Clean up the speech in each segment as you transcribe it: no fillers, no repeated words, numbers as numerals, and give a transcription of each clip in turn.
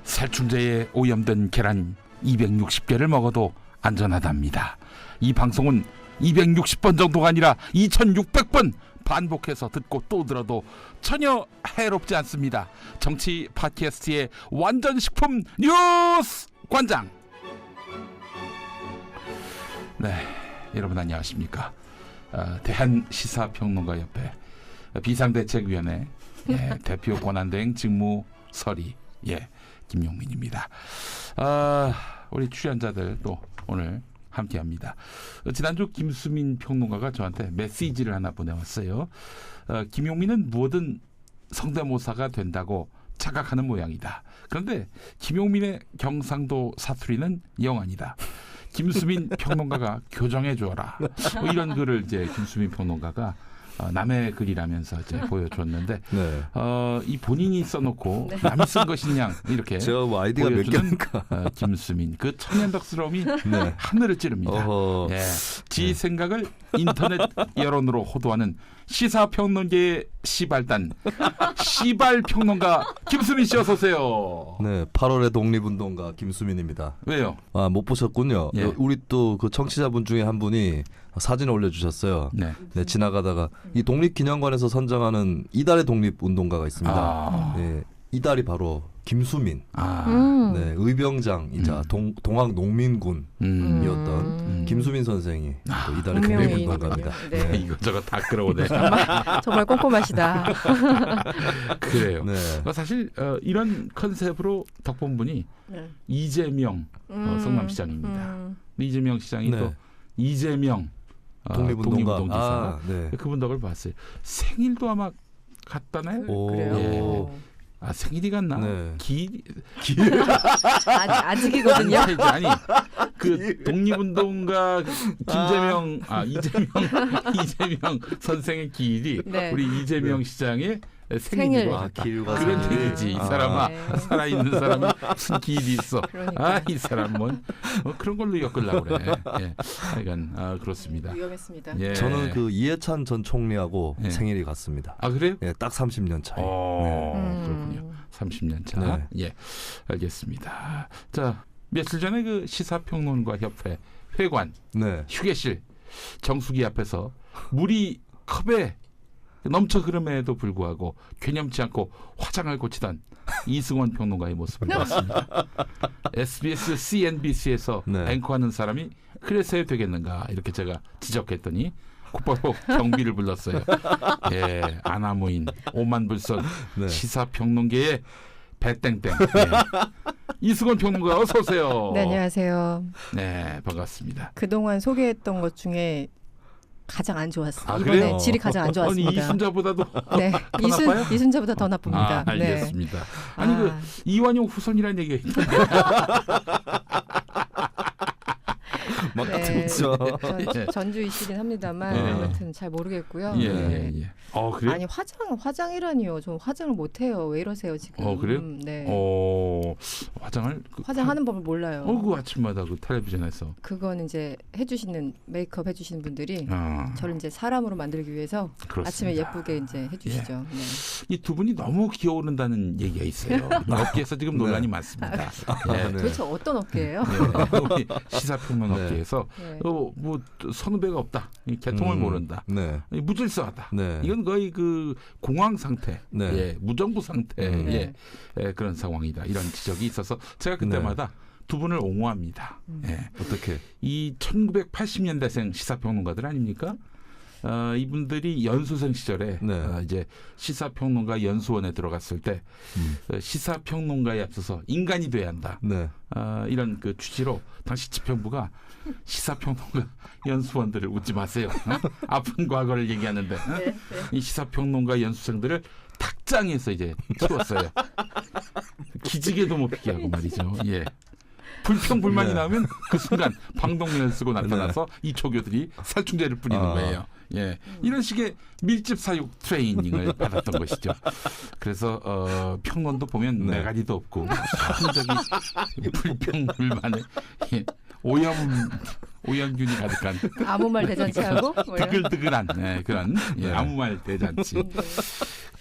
살충제에 오염된 계란 260개를 먹어도 안전하답니다. 이 방송은 260번 정도가 아니라 2600번 반복해서 듣고 또 들어도 전혀 해롭지 않습니다. 정치 팟캐스트의 완전 식품 뉴스 관장. 네, 여러분 안녕하십니까? 대한시사평론가협회 비상대책위원회 대표 권한대행 직무서리 김용민입니다. 우리 출연자들 또 오늘 함께합니다. 지난주 김수민 평론가가 저한테 메시지를 하나 보내왔어요. 김용민은 뭐든 성대모사가 된다고 착각하는 모양이다. 그런데 김용민의 경상도 사투리는 영 아니다. 김수민 평론가가 교정해 줘라. 뭐 이런 글을 이제 김수민 평론가가 남의 글이라면서 이제 보여줬는데 네. 이 본인이 써놓고 남이 쓴 것이냐 이렇게 제가 뭐 아이디가 몇 개입니까? 김수민 그 천연덕스러움이 네. 하늘을 찌릅니다. 예. 지 생각을 인터넷 여론으로 호도하는 시사평론계의 시발단 시발평론가 김수민 씨 어서 오세요. 네, 8월의 독립운동가 김수민입니다. 왜요? 못 보셨군요. 예. 우리 또 그 청취자분 중에 한 분이 사진을 올려주셨어요. 네. 네, 지나가다가 이 독립기념관에서 선정하는 이달의 독립운동가가 있습니다. 네, 이달이 바로 김수민, 네, 의병장이자 동학농민군이었던 김수민 선생이 또 이달의 독립운동가입니다. 네. 이것저것 다 끌어오네. 정말 꼼꼼하시다. 그래요. 네. 사실 이런 컨셉으로 덕분분이 이재명 성남시장입니다. 이재명 시장이 네. 또 이재명 독립운동기사 네. 그분 덕을 봤어요. 생일도 아마 같다네. 그래요. 생일이 같나? 네. 아직이거든요. 아니 그 독립운동가 이재명 선생의 기일이 네. 우리 이재명 시장의 생일이고 기일과 그런 생일. 얘기지. 이 사람아 살아있는 사람이 무슨 기일이 있어. 그러니까. 이 사람 뭐 그런 걸로 엮으려고 그래. 하여간 그렇습니다. 위험했습니다. 예. 저는 그 이해찬 전 총리하고 예. 생일이 같습니다. 그래요? 예, 딱 30년 차이. 그렇군요. 30년 차. 네. 예, 알겠습니다. 자, 며칠 전에 그 시사평론가 협회 회관 네. 휴게실 정수기 앞에서 물이 컵에 넘쳐 흐름에도 불구하고 괴념치 않고 화장을 고치던 이승원 평론가의 모습을 봤습니다. SBS, CNBC에서 네. 앵커하는 사람이 그래서야 되겠는가 이렇게 제가 지적했더니 곧바로 경비를 불렀어요. 예, 아나무인 오만불선 네. 시사평론계의 배땡땡 이승원 평론가 어서 오세요. 네, 안녕하세요. 네, 반갑습니다. 그동안 소개했던 것 중에 가장 안 좋았어요. 이번에 그래요? 질이 가장 안 아니 좋았습니다. 이순자보다도 네, 더 나빠요? 이순자보다 더 나쁩니다. 알겠습니다. 네. 아니 그 이완용 후손이라는 얘기가 있던데. 막 네, 그렇죠. 전주이시긴 합니다만 네. 아무튼 잘 모르겠고요. 예, 네. 예, 예. 그래요? 아니 화장이라니요. 좀 화장을 못해요. 왜 이러세요 지금? 그래요? 네. 화장을 화장하는 법을 몰라요. 그 아침마다 그 텔레비전에서. 그건 이제 해주시는 메이크업 해주시는 분들이 아, 저를 이제 사람으로 만들기 위해서 그렇습니다. 아침에 예쁘게 이제 해주시죠. 네. 이 두 분이 너무 기어오른다는 얘기가 있어요. 업계에서 지금 논란이 많습니다. 예. 네. 도대체 어떤 업계예요? 네. 우리 시사평론 네. 업계에서 네. 뭐 선후배가 없다, 이 개통을 모른다, 네. 무질서하다. 네. 이건 거의 그 공황 상태, 네. 무정부 상태의 네. 그런 상황이다. 이런 지적이 있어서 제가 그때마다 두 분을 옹호합니다. 예. 어떻게? 이 1980년대생 시사평론가들 아닙니까? 이분들이 연수생 시절에 네. 이제 시사평론가 연수원에 들어갔을 때 시사평론가에 앞서서 인간이 돼야 한다. 네. 이런 그 취지로 당시 집행부가 시사평론가 연수원들을 웃지 마세요. 아픈 과거를 얘기하는데 이 시사평론가 연수생들을 탁장에서 이제 키웠어요. 기지개도 못 피게 하고 말이죠. 예. 불평불만이 네. 나오면 그 순간 방독면을 쓰고 나타나서 이 초교들이 살충제를 뿌리는 거예요. 예, 이런 식의 밀집 사육 트레이닝을 받았던 것이죠. 그래서 평론도 보면 네. 메가리도 없고 한적이 불평불만에 오염균이 가득한 아무 말 대잔치하고 뜨글뜨글한 그런 아무 말 대잔치.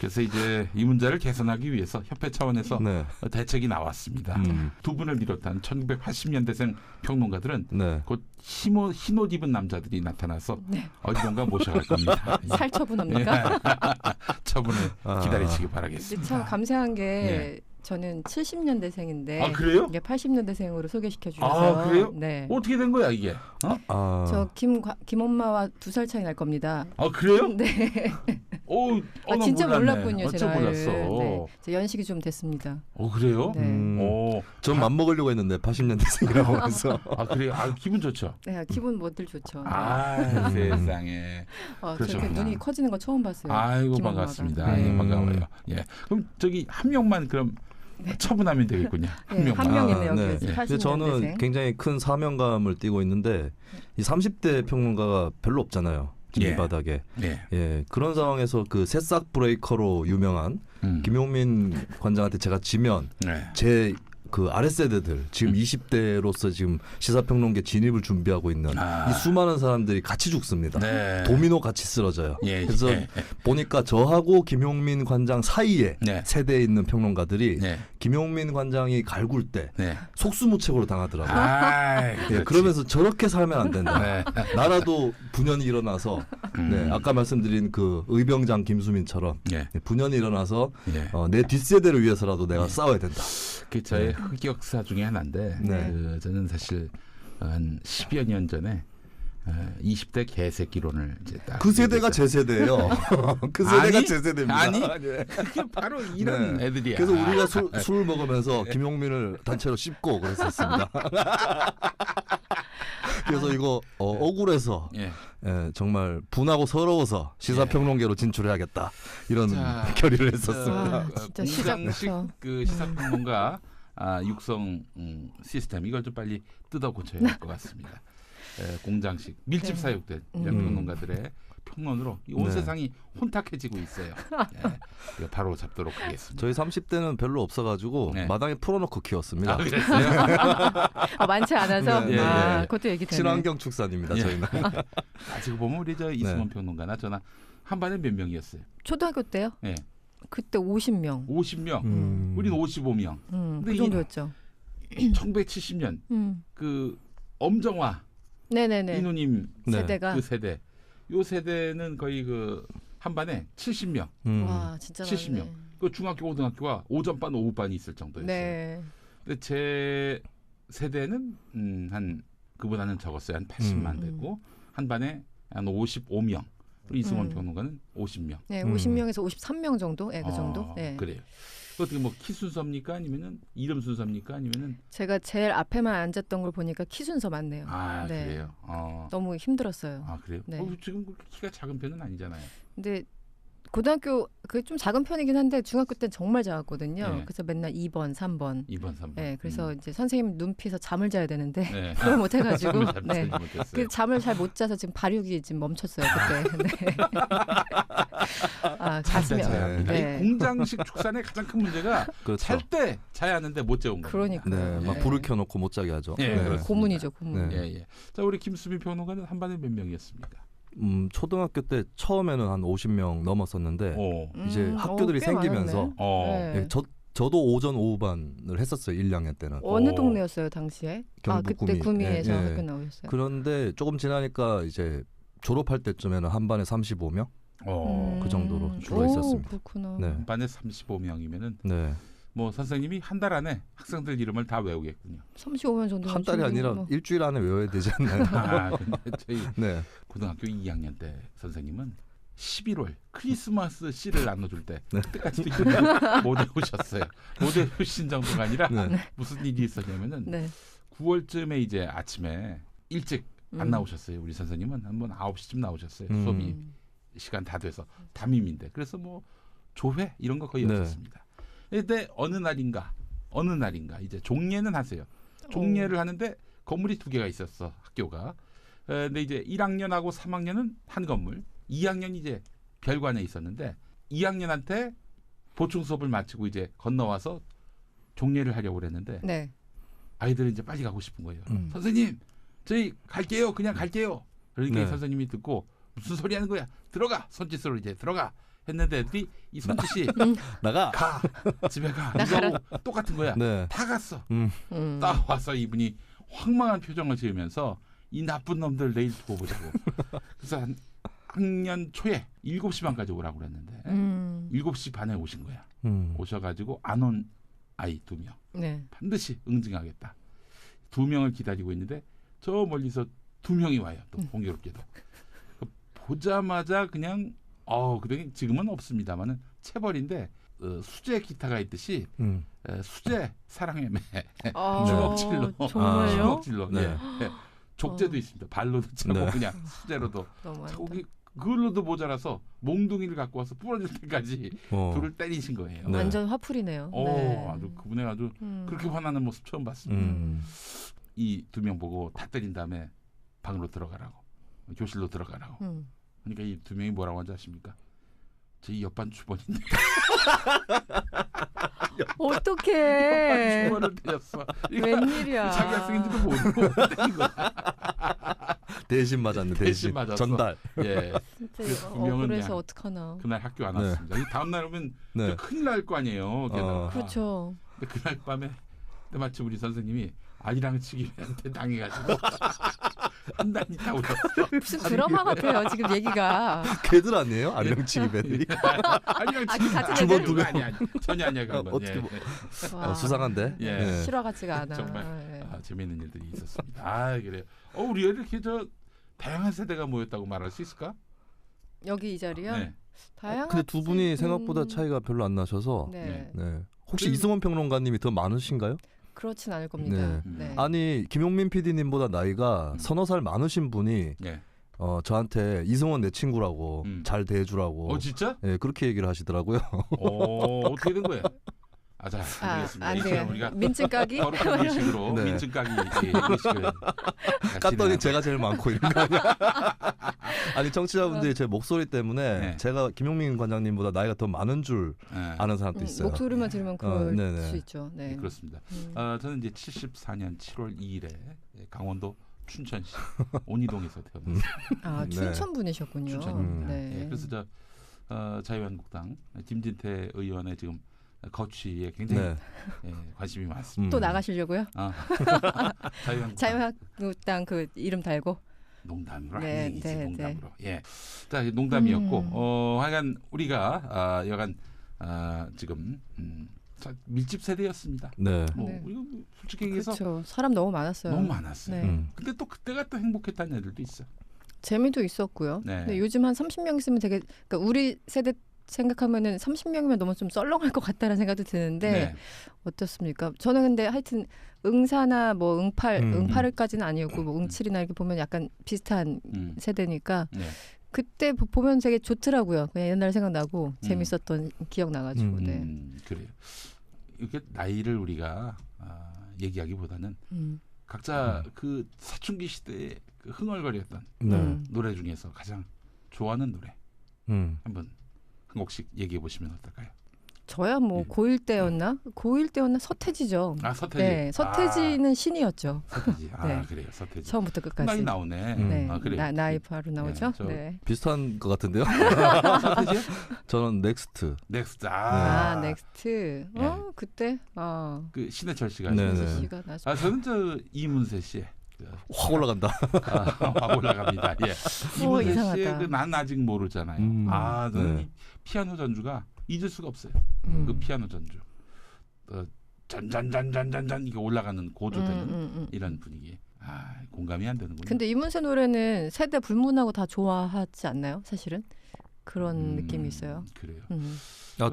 그래서 이제 이 문제를 개선하기 위해서 협회 차원에서 네. 대책이 나왔습니다. 두 분을 비롯한 1980년대생 평론가들은 네. 곧 흰옷 입은 남자들이 나타나서 어디론가 모셔갈 겁니다. 살처분합니까? 처분을 기다리시기 바라겠습니다. 참 감사한 게 저는 70년대생인데 아, 그래요? 80년대생으로 소개시켜 주셔서. 아, 그래요? 네. 어떻게 된 거야 이게? 저 김엄마와 2살 차이 날 겁니다. 아, 그래요? 네. 난 진짜 몰랐네. 몰랐군요. 어째 제 나이를. 몰랐어. 네. 제 연식이 좀 됐습니다. 그래요? 네. 전 맘먹으려고 했는데 80년대생이라고 해서. 아, 그래요? 기분 좋죠? 네, 기분 뭐들 좋죠. 세상에. 저렇게 그러셨구나. 눈이 커지는 거 처음 봤어요. 아이고, 김엄마가. 반갑습니다. 예, 반가워요. 예. 그럼 저기 한 명만 그럼 처분하면 되겠군요. 한 명만. 한 명이네요. 네. 그래서 근데 80년대생. 저는 굉장히 큰 사명감을 띠고 있는데 이 30대 평론가가 별로 없잖아요. 지금 이 바닥에. 예. 그런 상황에서 그 새싹 브레이커로 유명한 김용민 관장한테 제가 지면 제 그 아랫세대들 지금 20대로서 지금 시사평론계 진입을 준비하고 있는 이 수많은 사람들이 같이 죽습니다. 도미노 같이 쓰러져요. 그래서 보니까 저하고 김용민 관장 사이에 세대에 있는 평론가들이 김용민 관장이 갈굴 때 속수무책으로 당하더라고요. 그러면서 저렇게 살면 안 된다. 나라도 분연이 일어나서 아까 말씀드린 그 의병장 김수민처럼 분연이 일어나서 내 뒷세대를 위해서라도 내가 싸워야 된다. 그 저의 흑역사 중에 하나인데 저는 사실 한 10여 년 전에 20대 개새끼론을 이제 딱 그 세대가 제 세대예요. 그 세대가 제 세대입니다. 아니 그게 바로 이런 애들이야. 그래서 우리가 술 먹으면서 김용민을 단체로 씹고 그랬었습니다. 그래서 이거 억울해서 정말 분하고 서러워서 시사평론계로 진출해야겠다 이런 결의를 했었습니다. 진짜 시작부터 그 시사평론가 육성 시스템 이걸 좀 빨리 뜯어 고쳐야 할 것 같습니다. 공장식 밀집 사육된 이런 평론가들의 평론으로 온 세상이 혼탁해지고 있어요. 이거 바로 잡도록 하겠습니다. 저희 30대는 별로 없어가지고 마당에 풀어놓고 키웠습니다. 그랬어요? 많지 않아서 그것도 얘기 되네. 친환경 축산입니다. 저희는. 지금 보면 우리 저 이승원 평론가나 저나 한 반에 몇 명이었어요? 초등학교 때요? 그때 50명. 50명. 우린 55명. 그 정도였죠. 1970년 그 엄정화 이누님 세대가 그 세대. 요 세대는 거의 그 한 반에 70명. 와, 진짜 70명. 많네. 그 중학교 고등학교가 오전반 오후반이 있을 정도였어요. 근데 제 세대는 한 그보다는 적었어요. 한 80만 됐고 한 반에 한 55명. 이승원 평론가는 50명. 네, 50명에서 53명 정도? 그 정도? 그래요. 어떻게 뭐 키 순서입니까? 아니면은 이름 순서입니까? 아니면은 제가 제일 앞에만 앉았던 걸 보니까 키 순서 맞네요. 그래요. 너무 힘들었어요. 그래요? 네. 지금 키가 작은 편은 아니잖아요. 근데 고등학교 그게 좀 작은 편이긴 한데 중학교 때는 정말 작았거든요. 그래서 맨날 2번, 3번. 2번, 3번. 네, 그래서 이제 선생님 눈피서 잠을 자야 되는데 그걸 못 해가지고 그 잠을 잘 못 자서 지금 발육이 지금 멈췄어요 그때. 가슴이 공장식 축산의 가장 큰 문제가 잘 때 자야 하는데 못 재운 거예요. 그러니까. 막 불을 켜놓고 못 자게 하죠. 고문이죠, 고문. 자, 우리 김수민 평론가는 한 반에 몇 명이었습니까? 초등학교 때 처음에는 한 50명 넘었었는데 이제 학교들이 생기면서 저도 오전 오후반을 했었어요. 1, 2학년 때는. 어느 동네였어요 당시에? 경북 그때 구미에서 예. 학교 나오셨어요. 그런데 조금 지나니까 이제 졸업할 때쯤에는 한 반에 35명 그 정도로 줄어 있었습니다. 그렇구나. 한 반에 35명이면은 뭐 선생님이 한 달 안에 학생들 이름을 다 외우겠군요. 35명 정도. 한 달이 아니라 일주일 안에 외워야 되지 않나요? 근데 저희 고등학교 2학년 때 선생님은 11월 크리스마스 씨를 나눠줄 때 그때까지도 못 외우셨어요. 못 외우신 정도가 아니라 무슨 일이 있었냐면은 9월쯤에 이제 아침에 일찍 안 나오셨어요. 우리 선생님은 한번 9시쯤 나오셨어요. 수업이 시간 다 돼서 담임인데 그래서 뭐 조회 이런 거 거의 없었습니다. 근데 어느 날인가 이제 종례는 하세요. 종례를 하는데 건물이 2개가 있었어 학교가. 근데 이제 1학년하고 3학년은 한 건물, 2학년이 이제 별관에 있었는데 2학년한테 보충 수업을 마치고 이제 건너와서 종례를 하려고 그랬는데 아이들은 이제 빨리 가고 싶은 거예요. 선생님, 저희 갈게요. 그냥 갈게요. 그러니까 선생님이 듣고 무슨 소리 하는 거야? 들어가. 손짓으로 이제 들어가. 했는데 애들이 이 선주 씨 나가 집에 가 이거 똑같은 거야. 네. 다 갔어. 딱 와서 이분이 황망한 표정을 지으면서 이 나쁜 놈들 내일 두고 보자고. 그래서 한 학년 초에 7시 반까지 오라고 그랬는데 7시 반에 오신 거야. 오셔가지고 안 온 아이 2명. 네. 반드시 응징하겠다. 2명을 기다리고 있는데 저 멀리서 2명이 와요. 또 공교롭게도. 보자마자 그냥 그래 지금은 없습니다만은 체벌인데 수제 기타가 있듯이 수제 사랑의 매 주먹질로 정말요? 주먹질로 네. 예. 족제도 있습니다. 발로도 차고 네. 그냥 수제로도 너무한다. 거기 그걸로도 모자라서 몽둥이를 갖고 와서 부러질 때까지 둘을 때리신 거예요. 네. 완전 화풀이네요. 네. 아주 그분의 아주 그렇게 화나는 모습 처음 봤습니다. 이 2명 보고 다 때린 다음에 방으로 들어가라고 교실로 들어가라고. 그러니까 이 2명이 뭐라고 하는지 아십니까? 제 옆반 주번인데. 어떡해. 주번을 때렸어. 웬일이야. 자기 학생인지도 모르고 때린 거야. 대신 맞았네. 대신 맞았어. 전달. 예. 진짜 분명은 억울해서 그냥 어떡하나. 그날 학교 안 왔습니다. 이 다음 날 오면 네. 큰일 날 거 아니에요. 게다가. 그렇죠. 근데 그날 밤에 마침 우리 선생님이 아리랑 치기한테 당해가지고 한 달 있다 울었어. 무슨 드라마 같아요. 지금 얘기가. 걔들 아니에요? 아령치기 배들이. 아리랑 치기 같은 주번 애들? 2명. 아니 전혀 아니야 그건. 어떻게 뭐- 와, 수상한데. 예. 네. 실화 같지가 않아. 정말 예. 재미있는 일들이 있었습니다. 그래요. 우리 애들 이렇게 다양한 세대가 모였다고 말할 수 있을까? 여기 이 자리요? 네. 다양한. 근데 두 분이 생각보다 차이가 별로 안 나셔서. 네. 네. 혹시 그- 이승원 평론가님이 더 많으신가요? 그렇진 않을 겁니다. 네. 네. 아니 김용민 PD님보다 나이가 서너 살 많으신 분이 네. 저한테 이승원 내 친구라고 잘 대해주라고. 진짜? 네, 그렇게 얘기를 하시더라고요. 어떻게 된 거예요? 자, 모르겠습니다. 안 이제는 돼요. 우리가 민증 까기? 거룩한 의식으로 네. 민증 까기 의식을 깠더니 제가 제일 많고 이런 거 아니야? 아니 청취자분들이 제 목소리 때문에 네. 제가 김용민 관장님보다 나이가 더 많은 줄 네. 아는 사람도 있어요. 목소리만 들으면 그럴 네네. 수 있죠. 네. 그렇습니다. 저는 이제 74년 7월 2일에 강원도 춘천시 온이동에서 태어났어요. 춘천 분이셨군요. 춘천입니다. 네. 그래서 자유한국당 김진태 의원의 지금 거취에 굉장히 관심이 많습니다. 또 나가시려고요? 자유한국당 그 이름 달고. 농담으로 네, 아니지 네, 농담으로. 예. 자 농담이었고 하여간 우리가 여간 지금 밀집 세대였습니다. 네. 우리가 솔직히 얘기해서 그렇죠. 사람 너무 많았어요. 너무 많았어요. 네. 근데 또 그때가 또 행복했다는 애들도 있어. 재미도 있었고요. 네. 근데 요즘 한 30명 있으면 되게 그러니까 우리 세대 생각하면은 30명이면 너무 좀 썰렁할 것 같다는 생각도 드는데 어떻습니까? 저는 근데 하여튼 응사나 뭐 응팔까지는 아니었고 뭐 응칠이나 이렇게 보면 약간 비슷한 세대니까 그때 보면 되게 좋더라고요. 그냥 옛날 생각나고 재밌었던 기억 나가지고. 그래요. 이렇게 나이를 우리가 얘기하기보다는 각자 그 사춘기 시대에 그 흥얼거렸던 노래 중에서 가장 좋아하는 노래 한번 한 곡씩 얘기해 보시면 어떨까요? 저야 뭐 고1 때였나? 고1 때였나? 서태지죠. 서태지. 네, 서태지는 신이었죠. 서태지. 네. 그래요. 서태지. 처음부터 끝까지. 나이 나오네. 네. 그래요. 나이 바로 나오죠. 네, 네. 비슷한 것 같은데요? 서태지요? 저는 넥스트. 넥스트. 넥스트. 그때. 그 신해철 씨가. 네네. 씨가 나서. 저는 이문세 씨의 확 올라간다. 확 올라갑니다. 예. 이문세 씨의 그 난 아직 모르잖아요. 저는 이 피아노 전주가 잊을 수가 없어요. 그 피아노 전주. 잔잔잔잔잔잔 이게 올라가는 고조되는 이런 분위기. 공감이 안 되는군요. 근데 이문세 노래는 세대 불문하고 다 좋아하지 않나요? 사실은 그런 느낌이 있어요. 그래요.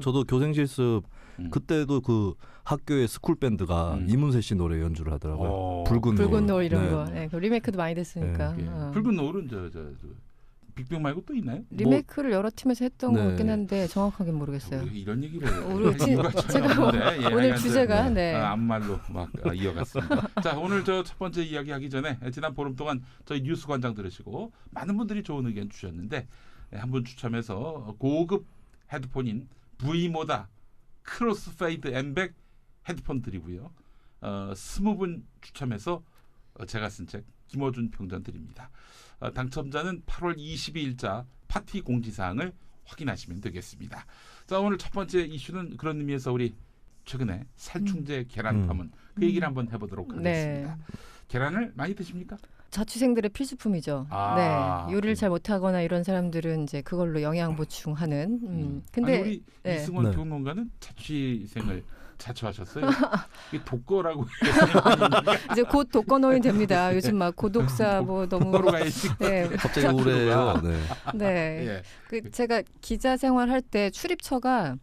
저도 교생 실습 그때도 그 학교의 스쿨 밴드가 이문세 씨 노래 연주를 하더라고요. 붉은 노을 이런 거. 네, 그 리메이크도 많이 됐으니까. 붉은 노을은 저 빅뱅 말고 또 있나요? 리메이크를 여러 팀에서 했던 것 같긴 한데 정확하게 모르겠어요. 이런 얘기를 제가 오늘 주제가 아무 말로 막 이어갔습니다. 자, 오늘 저 첫 번째 이야기 하기 전에 지난 보름 동안 저희 뉴스 관장 들으시고 많은 분들이 좋은 의견 주셨는데 한 분 추첨해서 고급 헤드폰인 V모다 크로스페이드 M100 헤드폰 드리고요. 20분 추첨해서 제가 쓴 책 김어준 평전 드립니다. 당첨자는 8월 22일자 파티 공지사항을 확인하시면 되겠습니다. 자, 오늘 첫 번째 이슈는 그런 의미에서 우리 최근에 살충제 계란 파문 그 얘기를 한번 해보도록 하겠습니다. 계란을 많이 드십니까? 자취생들의 필수품이죠. 네, 요리를 잘 못하거나 이런 사람들은 이제 그걸로 영양 보충하는. 근데 아니, 우리 이승원 평론가는 자취생을 자처하셨어요? 이게 독거라고 이제 곧 독거노인 됩니다. 요즘 막 고독사 뭐 너무 갑자기 우울해요. 네. 제가 기자 생활할 때 출입처가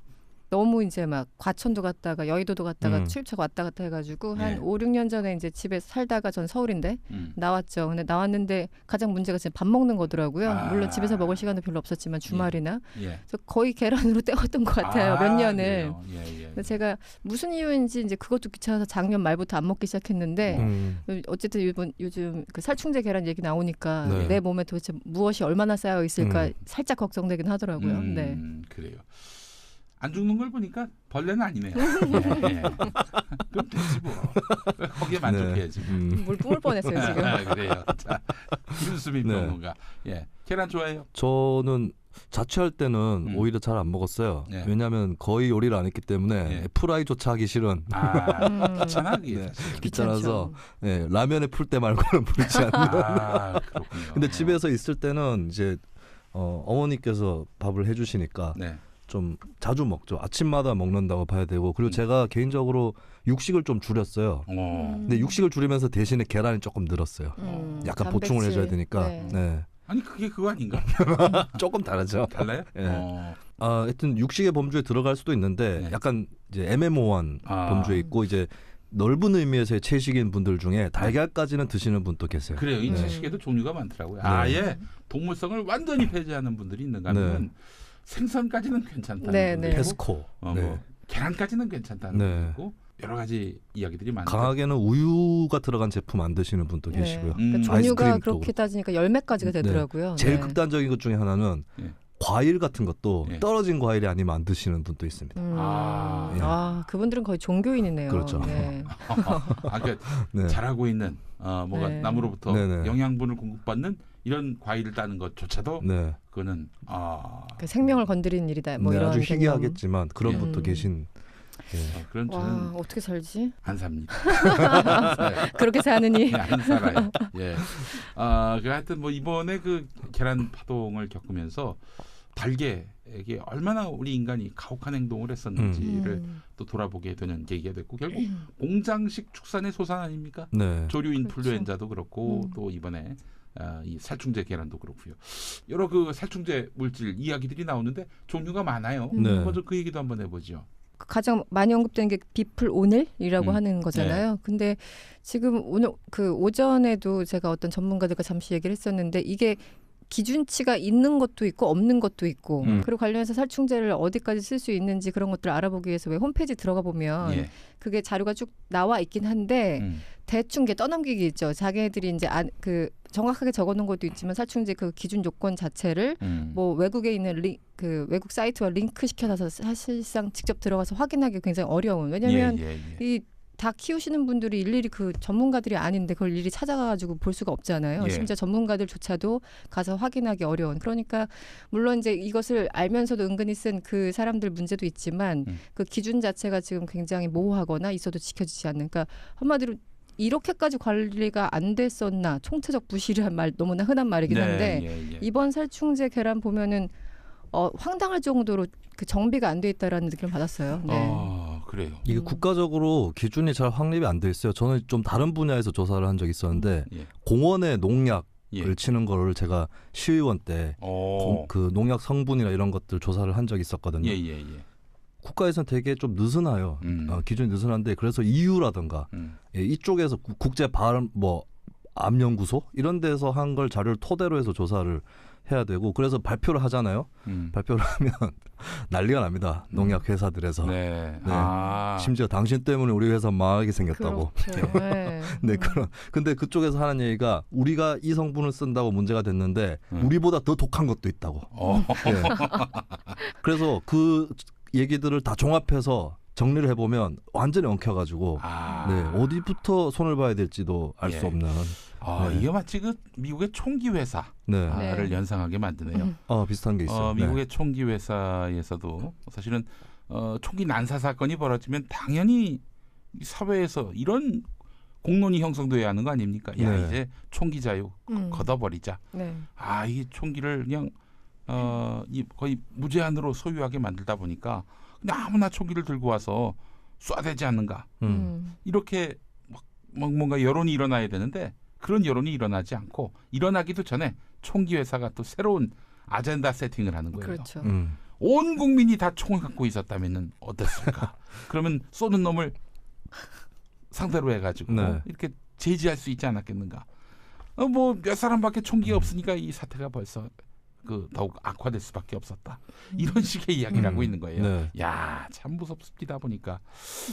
너무 이제 막 과천도 갔다가 여의도도 갔다가 출입처가 왔다 갔다 해가지고 한 5, 6년 전에 이제 집에 살다가 전 서울인데 나왔죠. 근데 나왔는데 가장 문제가 지금 밥 먹는 거더라고요. 물론 집에서 먹을 시간도 별로 없었지만 주말이나 그래서 거의 계란으로 때웠던 것 같아요. 몇 년을. 근데 제가 무슨 이유인지 이제 그것도 귀찮아서 작년 말부터 안 먹기 시작했는데 어쨌든 요즘 그 살충제 계란 얘기 나오니까 내 몸에 도대체 무엇이 얼마나 쌓여 있을까 살짝 걱정되긴 하더라고요. 네. 그래요. 안 죽는 걸 보니까 벌레는 아니네요. 그럼 됐지 뭐. 거기에 만족해야지. 물 뿜을 뻔했어요 지금. 그래요. 자, 김수민 평론가. 계란 좋아해요? 저는 자취할 때는 오히려 잘 안 먹었어요. 왜냐하면 거의 요리를 안 했기 때문에 프라이조차 하기 싫은. 귀찮아? 귀찮아서 라면에 풀 때 말고는 풀지 않는. 그렇군요. 근데 집에서 있을 때는 이제 어머니께서 밥을 해주시니까 좀 자주 먹죠. 아침마다 먹는다고 봐야 되고 그리고 제가 개인적으로 육식을 좀 줄였어요. 근데 육식을 줄이면서 대신에 계란이 조금 늘었어요. 약간 보충을 해줘야 되니까. 아니 그게 그거 아닌가? 조금 다르죠. 달라요? 하여튼 육식의 범주에 들어갈 수도 있는데 약간 이제 애매모호한 범주에 있고 이제 넓은 의미에서의 채식인 분들 중에 달걀까지는 드시는 분도 계세요. 그래요. 이 채식에도 종류가 많더라고요. 아예 동물성을 완전히 폐지하는 분들이 있는가 하면 생선까지는 괜찮다는 분도 있고 페스코, 뭐 계란까지는 괜찮다는 분도 있고 여러 가지 이야기들이 많죠. 강하게는 우유가 들어간 제품 안 드시는 분도 계시고요. 그러니까 종류가 그렇게 따지니까 10매까지가 되더라고요. 제일 극단적인 것 중에 하나는 과일 같은 것도 떨어진 과일이 아니면 안 드시는 분도 있습니다. 그분들은 거의 종교인이네요. 그렇죠. 그러니까 자라고 있는 뭐가 나무로부터 영양분을 공급받는 이런 과일을 따는 것조차도 그거는 그 생명을 건드리는 일이다. 뭐 이런 아주 희귀하겠지만 그런 분도 계신. 그런 저는 어떻게 살지? 안 삽니다. 그렇게 사느니 안 살아요. 하여튼 뭐 이번에 그 계란 파동을 겪으면서 달걀에게 얼마나 우리 인간이 가혹한 행동을 했었는지를 또 돌아보게 되는 계기가 됐고 결국 공장식 축산의 소산 아닙니까? 조류 인플루엔자도 그렇고 또 이번에 이 살충제 계란도 그렇고요. 여러 그 살충제 물질 이야기들이 나오는데 종류가 많아요. 먼저 그 얘기도 한번 해보죠. 가장 많이 언급되는 게 비플오닐이라고 하는 거잖아요. 근데 지금 오늘 그 오전에도 제가 어떤 전문가들과 잠시 얘기를 했었는데 이게 기준치가 있는 것도 있고 없는 것도 있고 그리고 관련해서 살충제를 어디까지 쓸 수 있는지 그런 것들을 알아보기 위해서 왜 홈페이지 들어가 보면 그게 자료가 쭉 나와 있긴 한데 대충 게 떠넘기기 있죠. 자기네들이 이제 그 정확하게 적어놓은 것도 있지만 살충제 그 기준 요건 자체를 뭐 외국에 있는 그 외국 사이트와 링크 시켜서 사실상 직접 들어가서 확인하기 굉장히 어려운. 왜냐하면 이 다 키우시는 분들이 일일이 그 전문가들이 아닌데 그걸 일일이 찾아가지고 볼 수가 없잖아요. 심지어 전문가들조차도 가서 확인하기 어려운. 그러니까 물론 이제 이것을 알면서도 은근히 쓴 그 사람들 문제도 있지만 그 기준 자체가 지금 굉장히 모호하거나 있어도 지켜지지 않는. 그러니까 한마디로 이렇게까지 관리가 안 됐었나. 총체적 부실이란 말 너무나 흔한 말이긴 한데 이번 살충제 계란 보면은 황당할 정도로 그 정비가 안 돼 있다라는 느낌을 받았어요. 그래요. 이게 국가적으로 기준이 잘 확립이 안 돼 있어요. 저는 좀 다른 분야에서 조사를 한 적이 있었는데 공원에 농약을 치는 거를 제가 시의원 때 그 농약 성분이나 이런 것들 조사를 한 적이 있었거든요. 국가에서는 되게 좀 느슨해요. 기준이 느슨한데 그래서 EU라든가 이쪽에서 국제 암연구소 이런 데서 한 걸 자료를 토대로 해서 조사를 해야 되고 그래서 발표를 하잖아요. 발표를 하면 난리가 납니다. 농약 회사들에서. 심지어 당신 때문에 우리 회사 망하게 생겼다고. 근데 그쪽에서 하는 얘기가 우리가 이 성분을 쓴다고 문제가 됐는데 우리보다 더 독한 것도 있다고. 그래서 그 얘기들을 다 종합해서 정리를 해보면 완전히 엉켜가지고 어디부터 손을 봐야 될지도 알 수 없는. 네. 이게 마치 그 미국의 총기 회사를 네. 연상하게 만드네요. 비슷한 게 있어요. 미국의 총기 회사에서도 사실은 총기 난사 사건이 벌어지면 당연히 사회에서 이런 공론이 형성돼야 하는 거 아닙니까? 야, 네. 이제 총기 자유 걷어버리자. 네. 이 총기를 그냥 거의 무제한으로 소유하게 만들다 보니까 그냥 아무나 총기를 들고 와서 쏴대지 않는가. 이렇게 뭔가 여론이 일어나야 되는데 그런 여론이 일어나지 않고 일어나기도 전에 총기 회사가 또 새로운 아젠다 세팅을 하는 거예요. 그렇죠. 온 국민이 다 총을 갖고 있었다면 어땠을까? 그러면 쏘는 놈을 상대로 해가지고 네. 이렇게 제지할 수 있지 않았겠는가? 뭐 몇 사람밖에 총기가 없으니까 이 사태가 벌써 더욱 악화될 수밖에 없었다. 이런 식의 이야기를 하고 있는 거예요. 네. 야, 참 무섭습니다 보니까.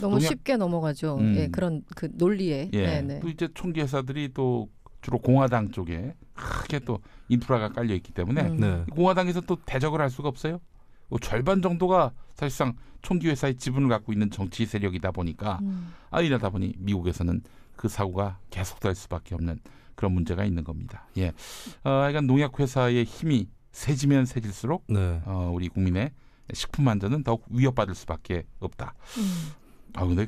너무 쉽게 넘어가죠. 예, 그런 그 논리에. 예. 네. 또 이제 총기 회사들이 또 주로 공화당 쪽에 크게 또 인프라가 깔려 있기 때문에 네. 공화당에서 또 대적을 할 수가 없어요. 절반 정도가 사실상 총기 회사의 지분을 갖고 있는 정치 세력이다 보니까 이러다 보니 미국에서는 그 사고가 계속될 수밖에 없는 그런 문제가 있는 겁니다. 예, 하여간 농약 회사의 힘이 세지면 세질수록 네. 우리 국민의 식품 안전은 더욱 위협받을 수밖에 없다. 근데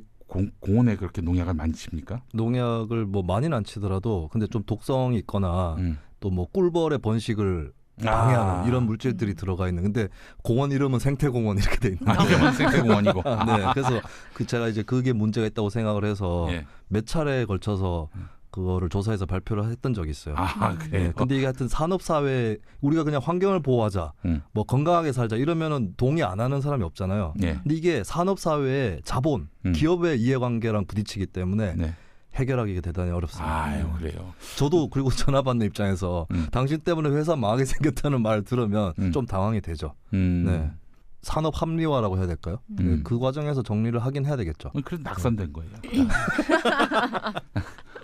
공원에 그렇게 농약을 많이 칩니까? 농약을 뭐 많이는 안 치더라도 근데 좀 독성이 있거나 또 뭐 꿀벌의 번식을 방해하는 이런 물질들이 들어가 있는. 근데 공원 이름은 생태공원 이렇게 돼 있는. 이름은 생태공원이고. 네, 그래서 제가 이제 그게 문제가 있다고 생각을 해서 예. 몇 차례에 걸쳐서 그거를 조사해서 발표를 했던 적이 있어요. 그래요? 네, 근데 이게 하여튼 산업사회 우리가 그냥 환경을 보호하자, 뭐 건강하게 살자 이러면은 동의 안 하는 사람이 없잖아요. 네. 근데 이게 산업사회의 자본, 기업의 이해관계랑 부딪히기 때문에 네. 해결하기가 대단히 어렵습니다. 그래요. 저도 그리고 전화 받는 입장에서 당신 때문에 회사 망하게 생겼다는 말 들으면 좀 당황이 되죠. 네. 산업 합리화라고 해야 될까요? 네, 그 과정에서 정리를 하긴 해야 되겠죠. 그래서 낙선된 거예요.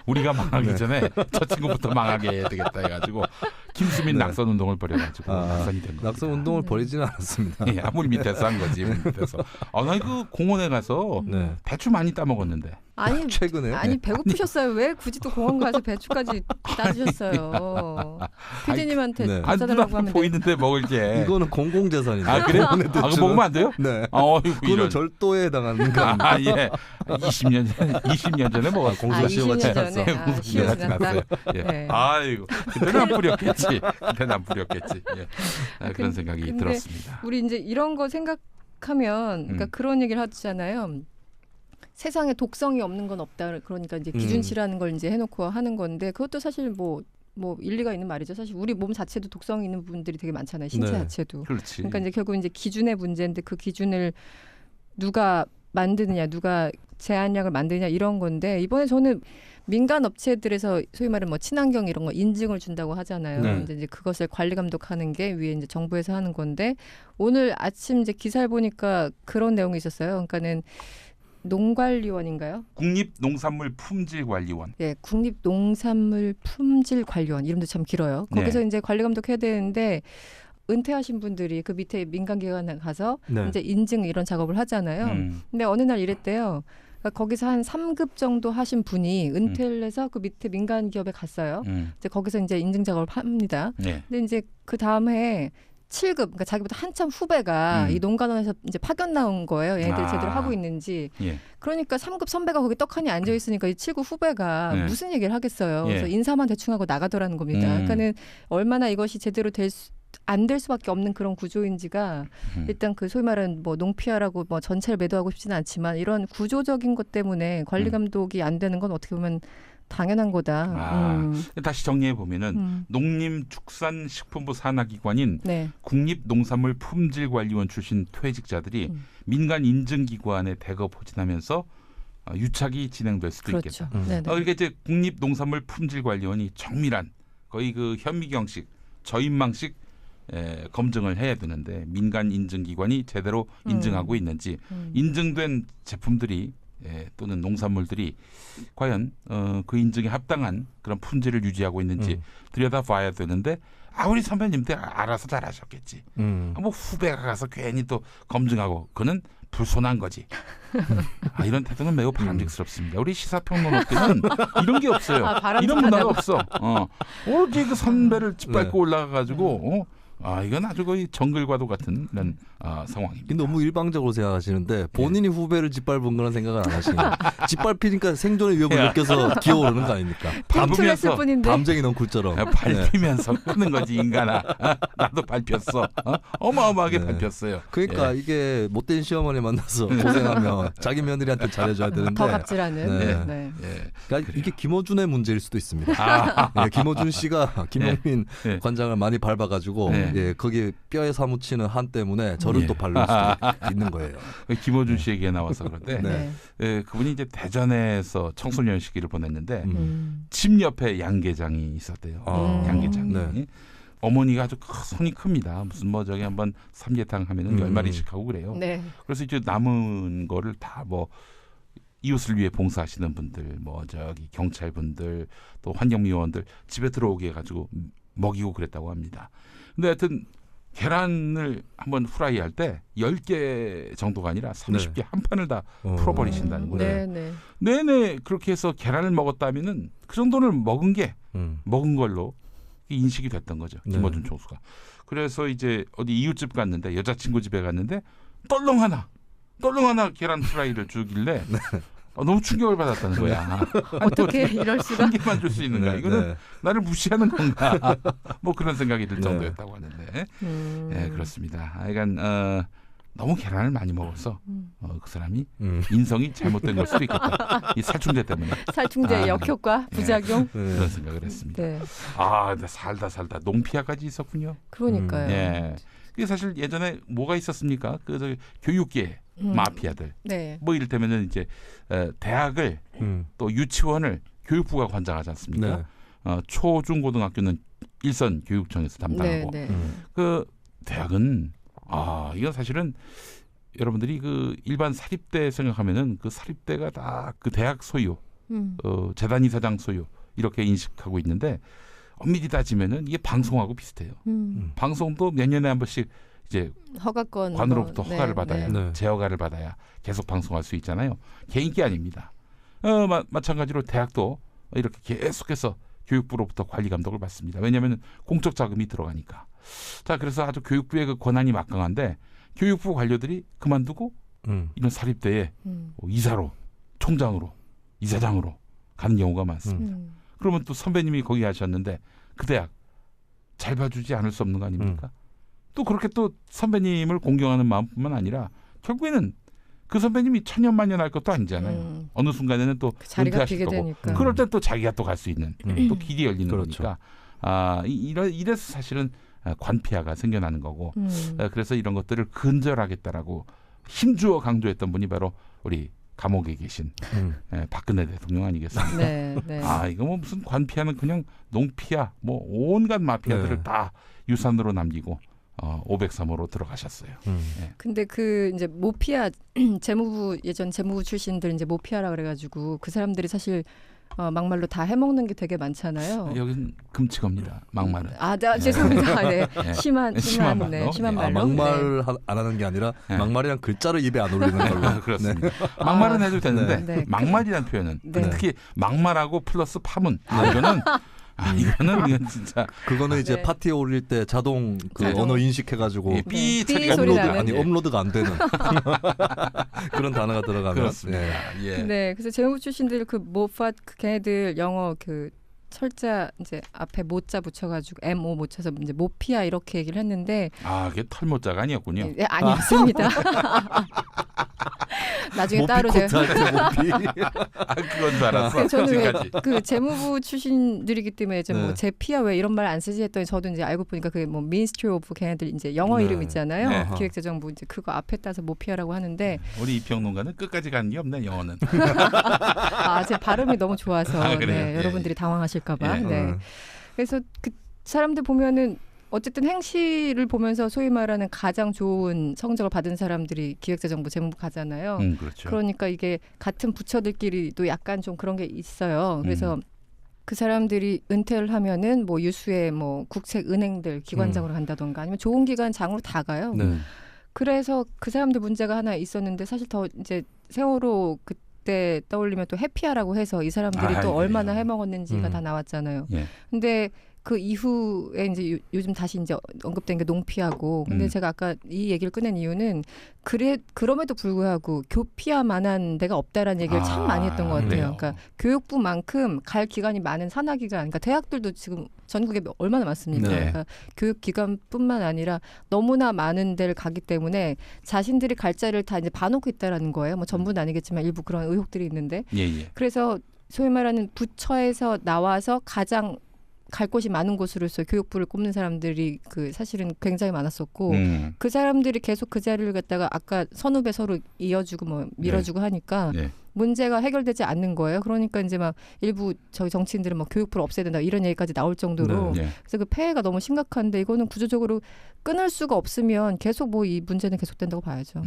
우리가 망하기 전에 저 친구부터 망하게 해야 되겠다 해가지고 김수민 낙선 운동을 벌여가지고 낙선이 된 거예요. 낙선 운동을 벌이지는 않았습니다. 예, 아무리 밑에서 한 거지. 밑에서. 나 그 공원에 가서 네. 배추 많이 따먹었는데. 아니 최근에 아니 배고프셨어요. 왜 굳이 또 공원 가서 배추까지 따주셨어요? PD님한테 네. 감사달라고 하면 보이는데 먹을 게. 이거는 공공재산인데. 그래요? 그거 먹으면 안 돼요? 네. 이거 그거는 절도에 해당하는 겁니다. 예. 20년 전에 먹었어. 공소시효가 20년 전에. 공소시효가 시효 지났어요. 예. 네. 아이고, 그때는 안 뿌렸겠지. 그때는 안 뿌렸겠지. 예. 그런 생각이 근데 들었습니다. 우리 이제 이런 거 생각하면 그러니까 그런 얘기를 하잖아요. 세상에 독성이 없는 건 없다. 그러니까 이제 기준치라는 걸 이제 해놓고 하는 건데 그것도 사실 뭐 일리가 있는 말이죠. 사실 우리 몸 자체도 독성이 있는 부분들이 되게 많잖아요. 신체 네. 자체도. 그렇지. 그러니까 이제 결국 이제 기준의 문제인데 그 기준을 누가 만드느냐, 누가 제한량을 만드느냐 이런 건데 이번에 저는 민간 업체들에서 소위 말하는 뭐 친환경 이런 거 인증을 준다고 하잖아요. 네. 이제 그것을 관리 감독하는 게 위에 이제 정부에서 하는 건데 오늘 아침 이제 기사를 보니까 그런 내용이 있었어요. 그러니까는 농관리원인가요? 국립농산물품질관리원. 네, 국립농산물품질관리원 이름도 참 길어요. 거기서 네. 이제 관리 감독해야 되는데 은퇴하신 분들이 그 밑에 민간기관에 가서 네. 이제 인증 이런 작업을 하잖아요. 근데 어느 날 이랬대요. 그러니까 거기서 한 3급 정도 하신 분이 은퇴를 해서 그 밑에 민간 기업에 갔어요. 이제 거기서 이제 인증 작업을 합니다. 네. 근데 이제 그 다음에 7급, 그러니까 자기보다 한참 후배가 이 농가원에서 이제 파견 나온 거예요. 얘네들 제대로 하고 있는지. 예. 그러니까 3급 선배가 거기 떡하니 앉아 있으니까 이 7급 후배가 네. 무슨 얘기를 하겠어요. 예. 그래서 인사만 대충 하고 나가더라는 겁니다. 그러니까는 얼마나 이것이 제대로 안 될 수밖에 없는 그런 구조인지가 일단 그 소위 말하는 뭐 농피아라고 뭐 전체를 매도하고 싶지는 않지만 이런 구조적인 것 때문에 관리 감독이 안 되는 건 어떻게 보면 당연한 거다. 다시 정리해 보면은 농림축산식품부 산하기관인 네. 국립농산물품질관리원 출신 퇴직자들이 민간 인증기관에 대거 포진하면서 유착이 진행될 수도 그렇죠. 있겠다. 네네. 그러니까 이제 국립농산물품질관리원이 정밀한 거의 그 현미경식, 저인망식 검증을 해야 되는데 민간 인증기관이 제대로 인증하고 있는지 인증된 제품들이 또는 농산물들이 과연 그 인증에 합당한 그런 품질을 유지하고 있는지 들여다봐야 되는데 우리 선배님들 알아서 잘하셨겠지. 뭐 후배가 가서 괜히 또 검증하고 그는 불손한 거지. 이런 태도는 매우 바람직스럽습니다. 우리 시사평론업계는 이런 게 없어요. 이런 문화가 없어. 어떻게 그 선배를 짓밟고 올라가가지고 이건 아주 거의 정글과도 같은 이런 상황입니다. 너무 일방적으로 생각하시는데 본인이 후배를 짓밟은 거는 생각을 안 하시네요. 짓밟히니까 생존의 위협을 느껴서 기어오르는 거 아닙니까? 밟으면서 밤쟁이 넝쿨처럼 밟히면서 크는 거지 인간아. 나도 밟혔어. 어마어마하게 밟혔어요. 그러니까 이게 못된 시어머니 만나서 고생하면 자기 며느리한테 잘해줘야 되는데 더 갑질하는. 그러니까 이게 김어준의 문제일 수도 있습니다. 김어준 씨가 김용민 관장을 많이 밟아가지고 거기에 뼈에 사무치는 한 때문에 저를 또 밟을 수도 있는 거예요. 김어준 씨 얘기가 나와서 그런데 그분이 이제 대전에서 청소년 시기를 보냈는데 집 옆에 양계장이 있었대요. 양계장이. 어머니가 아주 손이 큽니다. 무슨 뭐 저기 한번 삼계탕 하면은 10마리씩 하고 그래요. 그래서 이제 남은 거를 다 뭐 이웃을 위해 봉사하시는 분들, 뭐 저기 경찰분들, 또 환경미화원들 집에 들어오게 해가지고 먹이고 그랬다고 합니다. 근데 하여튼 계란을 한번 후라이할 때 10개 정도가 아니라 30개 한 판을 다 풀어버리신다는 거예요. 내내 그렇게 해서 계란을 먹었다면은 그 정도를 먹은 게 먹은 걸로 인식이 됐던 거죠. 김어준 총수가. 그래서 이제 어디 이웃집 갔는데 여자친구 집에 갔는데 떨렁 하나 계란 프라이를 주길래 너무 충격을 받았다는 거야. 어떻게 이럴 수가? 한 개만 줄 수 있는가? 이거는 나를 무시하는 건가? 뭐 그런 생각이 들 정도였다고 하는데. 그렇습니다. 그러니까 너무 계란을 많이 먹어서 그 사람이 인성이 잘못된 걸 수도 있겠다. 이 살충제 때문에. 살충제 역효과, 부작용. 그런 생각을 했습니다. 근데 살다 농피아까지 있었군요. 그러니까요. 그게 사실 예전에 뭐가 있었습니까? 그 교육계 마피아들. 뭐 이를테면은 이제 대학을 또 유치원을 교육부가 관장하지 않습니까? 초중고등학교는 일선 교육청에서 담당하고 그 대학은 이건 사실은 여러분들이 그 일반 사립대 생각하면은 그 사립대가 다 그 대학 소유, 재단 이사장 소유 이렇게 인식하고 있는데 엄밀히 따지면은 이게 방송하고 비슷해요. 방송도 몇 년에 한 번씩 이제 허가권 관으로부터 허가를 받아야 재허가를 받아야 계속 방송할 수 있잖아요. 개인기 아닙니다. 마찬가지로 대학도 이렇게 계속해서 교육부로부터 관리 감독을 받습니다. 왜냐하면 공적 자금이 들어가니까. 자, 그래서 아주 교육부의 그 권한이 막강한데 교육부 관료들이 그만두고 이런 사립대에 이사로, 총장으로, 이사장으로 가는 경우가 많습니다. 그러면 또 선배님이 거기 하셨는데 그 대학 잘 봐주지 않을 수 없는 거 아닙니까? 또 그렇게 또 선배님을 공경하는 마음뿐만 아니라 결국에는 그 선배님이 천년만년 할 것도 아니잖아요. 어느 순간에는 또 자리가 비게 거고. 되니까. 그럴 땐 또 자기가 또 갈 수 있는 또 길이 열리는 거니까. 이래서 사실은 관피아가 생겨나는 거고. 그래서 이런 것들을 근절하겠다라고 힘주어 강조했던 분이 바로 우리 감옥에 계신 박근혜 대통령 아니겠습니까? 이거 뭐 무슨 관피아는 그냥 농피아, 뭐 온갖 마피아들을 다 유산으로 남기고 503호로 들어가셨어요. 근데 그 이제 모피아 예전 재무부 출신들 이제 모피아라 그래가지고 그 사람들이 사실 막말로 다 해먹는 게 되게 많잖아요. 여기는 금치겁니다. 막말은. 죄송합니다. 심한 말로. 막말 안 하는 게 아니라 막말이란 글자를 입에 안 올리는 걸로. 그렇습니다. 막말은 해도 되는데 막말이라는 표현은 특히 막말하고 플러스 파문 이거는 진짜 그거는 이제 파티에 올릴 때 자동 언어 인식해가지고 삐 소리 나는 업로드가 안 되는 그런 단어가 들어가면 그렇습니다. 그래서 재무부 출신들 그 모팟 걔네들 영어 그 철자 이제 앞에 모자 붙여가지고 MO 못 쳐서 이제 모피아 이렇게 얘기를 했는데 그게 털모자가 아니었군요. 아니었습니다. 나중에 따로 제가 그건 줄 알았어. 저는 왜 그 재무부 출신들이기 때문에 이제 뭐 제피아 왜 이런 말 안 쓰지 했더니 저도 이제 알고 보니까 그게 뭐 Ministry of 걔네들 이제 영어 이름 있잖아요. 기획재정부 이제 그거 앞에 따서 모피아라고 하는데 우리 이평론가는 끝까지 가는 게 없네 영어는. 제 발음이 너무 좋아서 여러분들이 당황하실까봐. 그래서 그 사람들 보면은 어쨌든 행시를 보면서 소위 말하는 가장 좋은 성적을 받은 사람들이 기획재정부 재무부 가잖아요. 그렇죠. 그러니까 이게 같은 부처들끼리도 약간 좀 그런 게 있어요. 그래서 그 사람들이 은퇴를 하면은 뭐 유수의 뭐 국책은행들 기관장으로 간다던가 아니면 좋은 기관장으로 다 가요. 그래서 그 사람들 문제가 하나 있었는데 사실 더 이제 세월호 그때 떠올리면 또 해피아라고 해서 이 사람들이 또 얼마나 해먹었는지가 다 나왔잖아요. 예. 근데 그 이후에 이제 요즘 다시 이제 언급된 게 농피하고 근데 제가 아까 이 얘기를 꺼낸 이유는 그럼에도 불구하고 교피아만한 데가 없다라는 얘기를 참 많이 했던 것 같아요. 그래요. 그러니까 교육부만큼 갈 기관이 많은 산하기관, 그러니까 대학들도 지금 전국에 얼마나 많습니까? 네. 그러니까 교육기관뿐만 아니라 너무나 많은 데를 가기 때문에 자신들이 갈 자리를 다 이제 봐놓고 있다라는 거예요. 뭐 전부는 아니겠지만 일부 그런 의혹들이 있는데. 예. 그래서 소위 말하는 부처에서 나와서 가장 갈 곳이 많은 곳으로서 교육부를 꼽는 사람들이 그 사실은 굉장히 많았었고 그 사람들이 계속 그 자리를 갖다가 아까 선후배 서로 이어주고 뭐 밀어주고 하니까 문제가 해결되지 않는 거예요. 그러니까 이제 막 일부 저희 정치인들은 뭐 교육부를 없애야 된다 이런 얘기까지 나올 정도로 그래서 그 폐해가 너무 심각한데 이거는 구조적으로 끊을 수가 없으면 계속 뭐 이 문제는 계속된다고 봐야죠.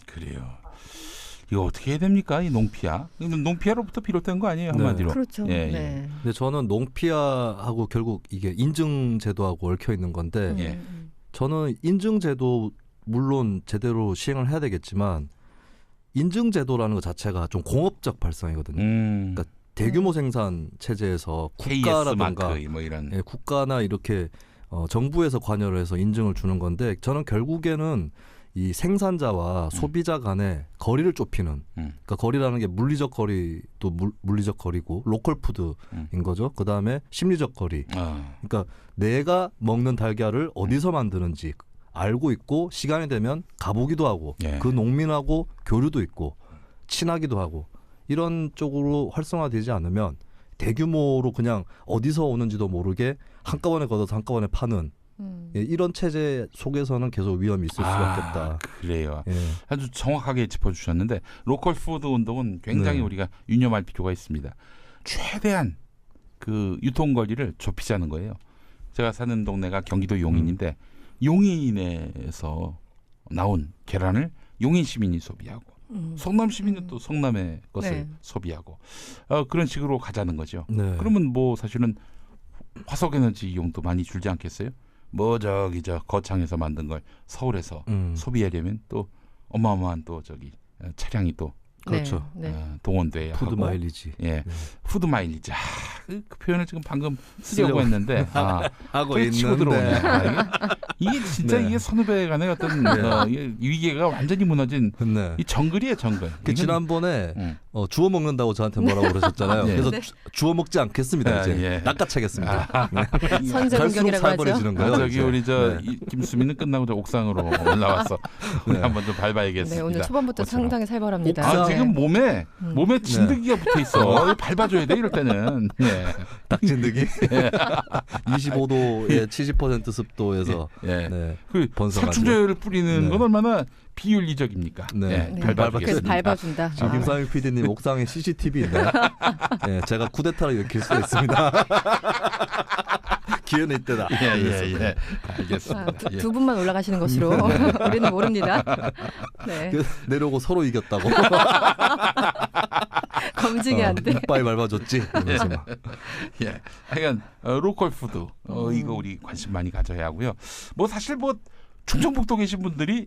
그래요. 이거 어떻게 해야 됩니까? 이 농피아. 농피아로부터 비롯된 거 아니에요, 한마디로. 그렇죠. 근데 저는 농피아하고 결국 이게 인증제도하고 얽혀 있는 건데 저는 인증제도 물론 제대로 시행을 해야 되겠지만 인증제도라는 것 자체가 좀 공업적 발상이거든요. 그러니까 대규모 생산 체제에서 국가라든가 뭐 이런. 국가나 이렇게 정부에서 관여를 해서 인증을 주는 건데 저는 결국에는 이 생산자와 소비자 간의 거리를 좁히는 그러니까 거리라는 게 물리적 거리도 물리적 거리고 로컬 푸드인 거죠. 그다음에 심리적 거리. 그러니까 내가 먹는 달걀을 어디서 만드는지 알고 있고 시간이 되면 가보기도 하고 그 농민하고 교류도 있고 친하기도 하고 이런 쪽으로 활성화되지 않으면 대규모로 그냥 어디서 오는지도 모르게 한꺼번에 걷어서 한꺼번에 파는 이런 체제 속에서는 계속 위험이 있을 수밖에 없다. 그래요. 아주 정확하게 짚어주셨는데 로컬 푸드 운동은 굉장히 우리가 유념할 필요가 있습니다. 최대한 그 유통거리를 좁히자는 거예요. 제가 사는 동네가 경기도 용인인데 용인에서 나온 계란을 용인 시민이 소비하고 성남 시민은 또 성남의 것을 소비하고 그런 식으로 가자는 거죠. 그러면 뭐 사실은 화석에너지 이용도 많이 줄지 않겠어요? 뭐 저기 저 거창에서 만든 걸 서울에서 소비하려면 또 어마어마한 또 저기 차량이 또 그렇죠. 동원돼야 푸드 하고. 마일리지. 푸드 마일리지. 그 표현을 지금 방금 쓰려고 했는데 하고 치고 있는데 들어오네. 이게 진짜 이게 선후배 간의 어떤 위계가 완전히 무너진 이 정글이에요, 정글. 그 지난번에 주워 먹는다고 저한테 뭐라고 그러셨잖아요. 그래서 주워 먹지 않겠습니다. 이제 낚아채겠습니다. 선제 갈수록 공격이라고 하죠. 살벌해지는 거예요. 저기 우리 김수민은 끝나고 저 옥상으로 올라와서 우리 한번 좀 밟아야겠습니다. 네, 오늘 초반부터 상당히 살벌합니다. 지금 몸에 진드기가 붙어 있어. 밟아줘야 돼 이럴 때는. 닭진드기. 25도에 70% 습도에서 그 살충제를 뿌리는 건 얼마나 비윤리적입니까? 그래서 밟아준다. 지금 김상일 PD님 옥상에 CCTV 있나요? 제가 쿠데타를 일으킬 수 있습니다. 기회는 이때다. 알겠습니다. 두 분만 올라가시는 것으로 우리는 모릅니다. 내려오고 서로 이겼다고. 검증이 안 돼. 이빨 밟아줬지. 하여간 로컬 푸드 이거 우리 관심 많이 가져야 하고요. 뭐 사실 뭐 충청북도 계신 분들이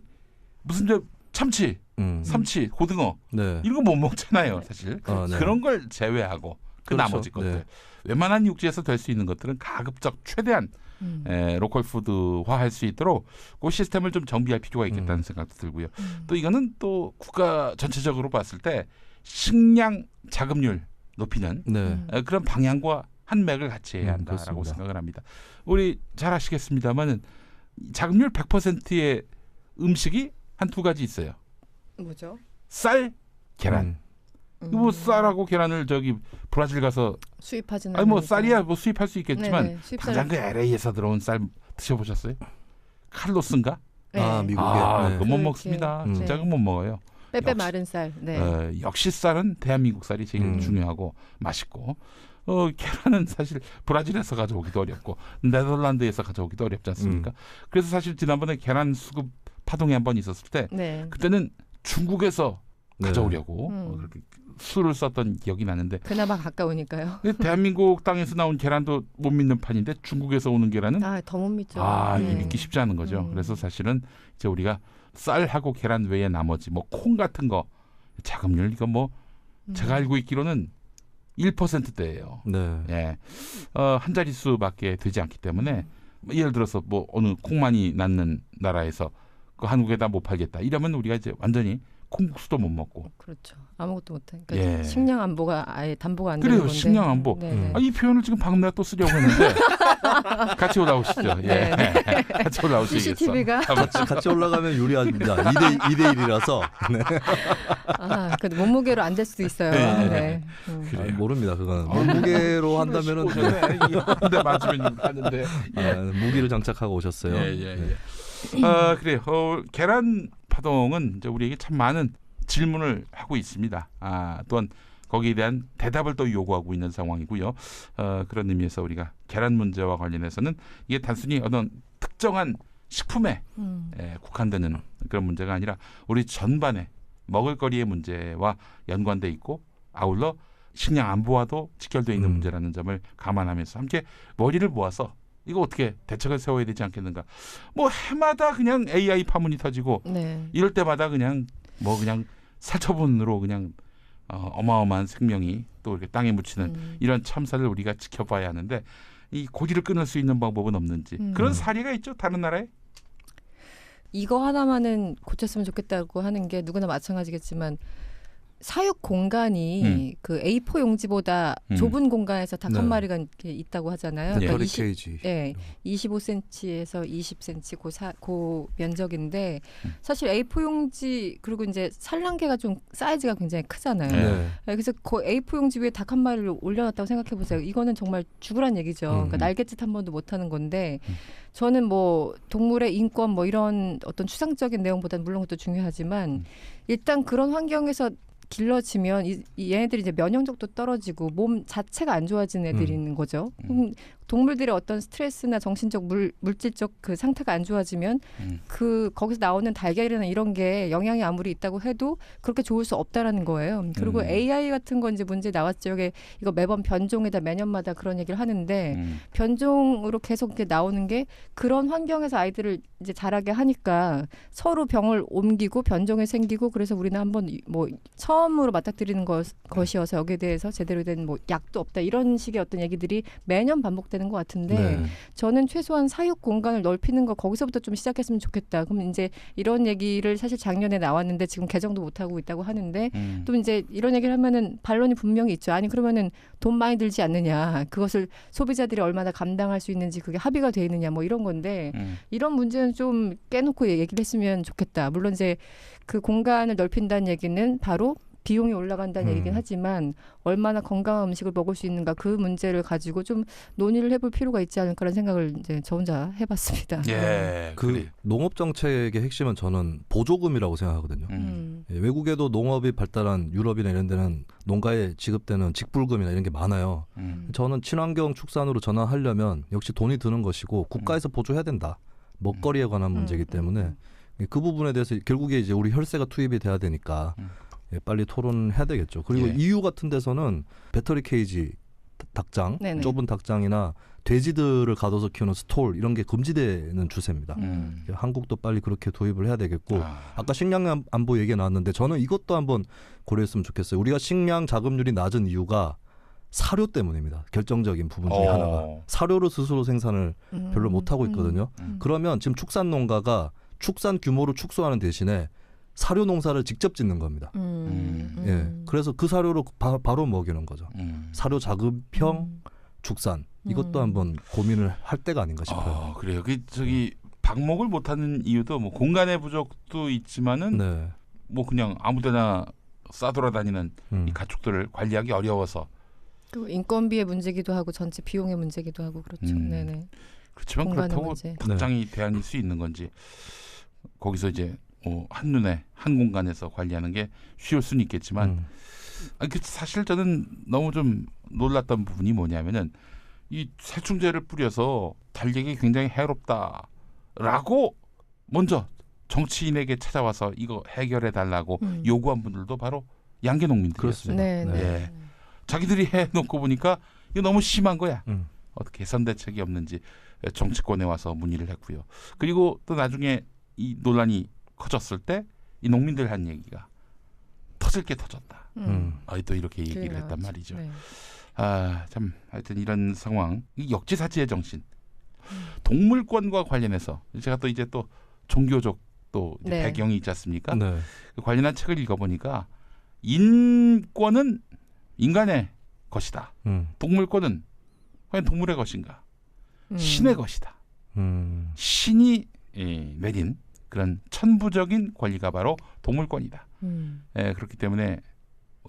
무슨 저 참치, 삼치, 고등어 이런 거 못 먹잖아요, 사실. 그런 걸 제외하고 그 그렇죠. 나머지 것들 웬만한 육지에서 될 수 있는 것들은 가급적 최대한 로컬 푸드화 할 수 있도록 그 시스템을 좀 정비할 필요가 있겠다는 생각도 들고요. 또 이거는 또 국가 전체적으로 봤을 때 식량 자급률 높이는 그런 방향과 한 맥을 같이 해야 한다라고 생각을 합니다. 우리 잘 아시겠습니다만은 자급률 100%의 음식이 한 두 가지 있어요. 뭐죠? 쌀, 계란. 뭐 쌀하고 계란을 저기 브라질 가서 수입하지는 아니 뭐 쌀이야 뭐 수입할 수 있겠지만 수입쌀. 당장 그 LA에서 들어온 쌀 드셔보셨어요? 칼로스인가? 미국에. 그거 못 먹습니다. 진짜 그거 못 먹어요. 빼빼 마른 쌀. 역시 쌀은 대한민국 쌀이 제일 중요하고 맛있고 계란은 사실 브라질에서 가져오기도 어렵고 네덜란드에서 가져오기도 어렵지 않습니까? 그래서 사실 지난번에 계란 수급 파동이 한 번 있었을 때 그때는 중국에서 가져오려고 그렇게 수를 썼던 기억이 나는데 그나마 가까우니까요. 대한민국 땅에서 나온 계란도 못 믿는 판인데 중국에서 오는 계란은 더 못 믿죠. 이게 믿기 쉽지 않은 거죠. 그래서 사실은 이제 우리가 쌀하고 계란 외에 나머지 뭐 콩 같은 거 자급률 이거 뭐 제가 알고 있기로는 1%대예요. 네. 예, 한 자릿수밖에 되지 않기 때문에 예를 들어서 뭐 어느 콩만이 낳는 나라에서 그 한국에다 못 팔겠다 이러면 우리가 이제 완전히 콩국수도 못 먹고. 그렇죠. 아무것도 못해. 그러니까 예. 식량 안보가 아예 담보가 안 되는 그래요. 건데. 식량 안보. 이 표현을 지금 방금 또 쓰려고 했는데 같이 올라오시죠. 예. 같이 올라오시겠어. CCTV가 같이 올라가면 유리합니다. 2대 1이라서. 네. 근데 몸무게로 안 될 수도 있어요. 네. 네. 모릅니다. 그거는 몸무게로 한다면은 근데 맞으면 하는데 무기를 장착하고 오셨어요. 네. 그래요. 계란 파동은 이제 우리에게 참 많은 질문을 하고 있습니다. 또한 거기에 대한 대답을 또 요구하고 있는 상황이고요. 그런 의미에서 우리가 계란 문제와 관련해서는 이게 단순히 어떤 특정한 식품에 국한되는 그런 문제가 아니라 우리 전반의 먹을거리의 문제와 연관돼 있고 아울러 식량 안보와도 직결되어 있는 문제라는 점을 감안하면서 함께 머리를 모아서 이거 어떻게 대책을 세워야 되지 않겠는가. 뭐 해마다 그냥 AI 파문이 터지고 이럴 때마다 그냥 살처분으로 그냥 어마어마한 생명이 또 이렇게 땅에 묻히는 이런 참사를 우리가 지켜봐야 하는데 이 고지를 끊을 수 있는 방법은 없는지 그런 사례가 있죠. 다른 나라에. 이거 하나만은 고쳤으면 좋겠다고 하는 게 누구나 마찬가지겠지만 사육 공간이 그 A4 용지보다 좁은 공간에서 닭 한 마리가 이렇게 있다고 하잖아요. 그러니까 케이지. 25cm에서 20cm 그 면적인데 사실 A4 용지 그리고 이제 산란계가 좀 사이즈가 굉장히 크잖아요. 그래서 그 A4 용지 위에 닭 한 마리를 올려놨다고 생각해 보세요. 이거는 정말 죽으란 얘기죠. 그러니까 날갯짓 한 번도 못 하는 건데 저는 뭐 동물의 인권 뭐 이런 어떤 추상적인 내용보다는 물론 그것도 중요하지만 일단 그런 환경에서 길러지면 얘네들이 이제 면역력도 떨어지고 몸 자체가 안 좋아지는 애들이 있는 거죠. 동물들의 어떤 스트레스나 정신적 물질적 그 상태가 안 좋아지면 그 거기서 나오는 달걀이나 이런 게 영양이 아무리 있다고 해도 그렇게 좋을 수 없다라는 거예요. 그리고 AI 같은 건 이제 문제 나왔죠. 이거 매번 변종에다 매년마다 그런 얘기를 하는데 변종으로 계속 이렇게 나오는 게 그런 환경에서 아이들을 이제 자라게 하니까 서로 병을 옮기고 변종이 생기고 그래서 우리는 한번 뭐 처음으로 맞닥뜨리는 것이어서 여기에 대해서 제대로 된 뭐 약도 없다 이런 식의 어떤 얘기들이 매년 반복되는 것 같은데 저는 최소한 사육 공간을 넓히는 거 거기서부터 좀 시작했으면 좋겠다. 그럼 이제 이런 얘기를 사실 작년에 나왔는데 지금 개정도 못 하고 있다고 하는데 또 이제 이런 얘기를 하면은 반론이 분명히 있죠. 아니 그러면은 돈 많이 들지 않느냐. 그것을 소비자들이 얼마나 감당할 수 있는지 그게 합의가 돼 있느냐 뭐 이런 건데 이런 문제는 좀 깨놓고 얘기를 했으면 좋겠다. 물론 이제 그 공간을 넓힌다는 얘기는 바로 비용이 올라간다는 얘기긴 하지만 얼마나 건강한 음식을 먹을 수 있는가 그 문제를 가지고 좀 논의를 해볼 필요가 있지 않을까라는 생각을 이제 저 혼자 해봤습니다. 그 농업 정책의 핵심은 저는 보조금이라고 생각하거든요. 외국에도 농업이 발달한 유럽이나 이런 데는 농가에 지급되는 직불금이나 이런 게 많아요. 저는 친환경 축산으로 전환하려면 역시 돈이 드는 것이고 국가에서 보조해야 된다. 먹거리에 관한 문제이기 때문에 그 부분에 대해서 결국에 이제 우리 혈세가 투입이 돼야 되니까 빨리 토론해야 되겠죠. 그리고 EU 같은 데서는 배터리 케이지 닭장, 좁은 닭장이나 돼지들을 가둬서 키우는 스톨 이런 게 금지되는 추세입니다. 한국도 빨리 그렇게 도입을 해야 되겠고 아까 식량 안보 얘기가 나왔는데 저는 이것도 한번 고려했으면 좋겠어요. 우리가 식량 자급률이 낮은 이유가 사료 때문입니다. 결정적인 부분 중에 하나가. 사료를 스스로 생산을 별로 못하고 있거든요. 그러면 지금 축산 농가가 축산 규모를 축소하는 대신에 사료 농사를 직접 짓는 겁니다. 그래서 그 사료로 바로 먹이는 거죠. 사료 자급형 축산 이것도 한번 고민을 할 때가 아닌가 싶어요. 그래요. 방목을 못하는 이유도 뭐 공간의 부족도 있지만은 뭐 그냥 아무데나 싸돌아다니는 이 가축들을 관리하기 어려워서. 그 인건비의 문제기도 하고 전체 비용의 문제기도 하고 그렇죠. 그렇지만 그렇다고 닭장이 대안일 수 있는 건지 거기서 이제 한눈에 한 공간에서 관리하는 게 쉬울 수는 있겠지만 사실 저는 너무 좀 놀랐던 부분이 뭐냐면은 이 살충제를 뿌려서 닭에게 굉장히 해롭다라고 먼저 정치인에게 찾아와서 이거 해결해 달라고 요구한 분들도 바로 양계 농민들이었어요. 네, 네. 예. 자기들이 해놓고 보니까 이거 너무 심한 거야. 어떻게 개선 대책이 없는지 정치권에 와서 문의를 했고요. 그리고 또 나중에 이 논란이 커졌을 때 이 농민들 한 얘기가 터질 게 터졌다. 또 이렇게 얘기를 했단 말이죠. 네. 참 하여튼 이런 상황, 이 역지사지의 정신, 동물권과 관련해서 제가 또 이제 또 종교적 또 이제 네. 배경이 있지 않습니까? 네. 그 관련한 책을 읽어보니까 인권은 인간의 것이다. 동물권은 과연 동물의 것인가? 신의 것이다. 신이 내린 그런 천부적인 권리가 바로 동물권이다. 그렇기 때문에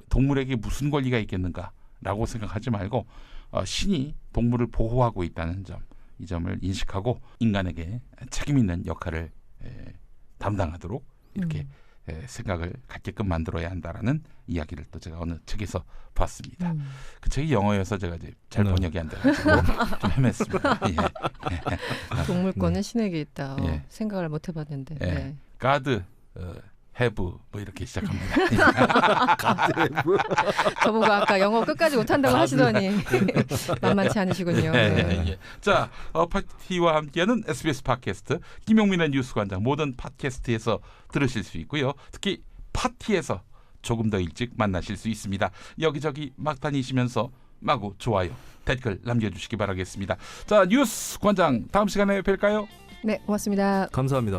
동물에게 무슨 권리가 있겠는가라고 생각하지 말고 신이 동물을 보호하고 있다는 점, 이 점을 인식하고 인간에게 책임 있는 역할을 담당하도록 이렇게 생각을 갖게끔 만들어야 한다라는 이야기를 또 제가 어느 책에서 봤습니다. 그 책이 영어여서 제가 이제 잘 번역이 안 돼가지고 좀 헤맸습니다. 예. 동물권은 신에게 있다. 예. 생각을 못 해봤는데. 예. 네. God have 뭐 이렇게 시작합니다. 저보고 아까 영어 끝까지 못한다고 하시더니 만만치 않으시군요. 네. 자, 파티와 함께하는 SBS 팟캐스트 김용민의 뉴스관장 모든 팟캐스트에서 들으실 수 있고요. 특히 파티에서 조금 더 일찍 만나실 수 있습니다. 여기저기 막 다니시면서 마구 좋아요, 댓글 남겨주시기 바라겠습니다. 자, 뉴스관장 다음 시간에 뵐까요? 네, 고맙습니다. 감사합니다.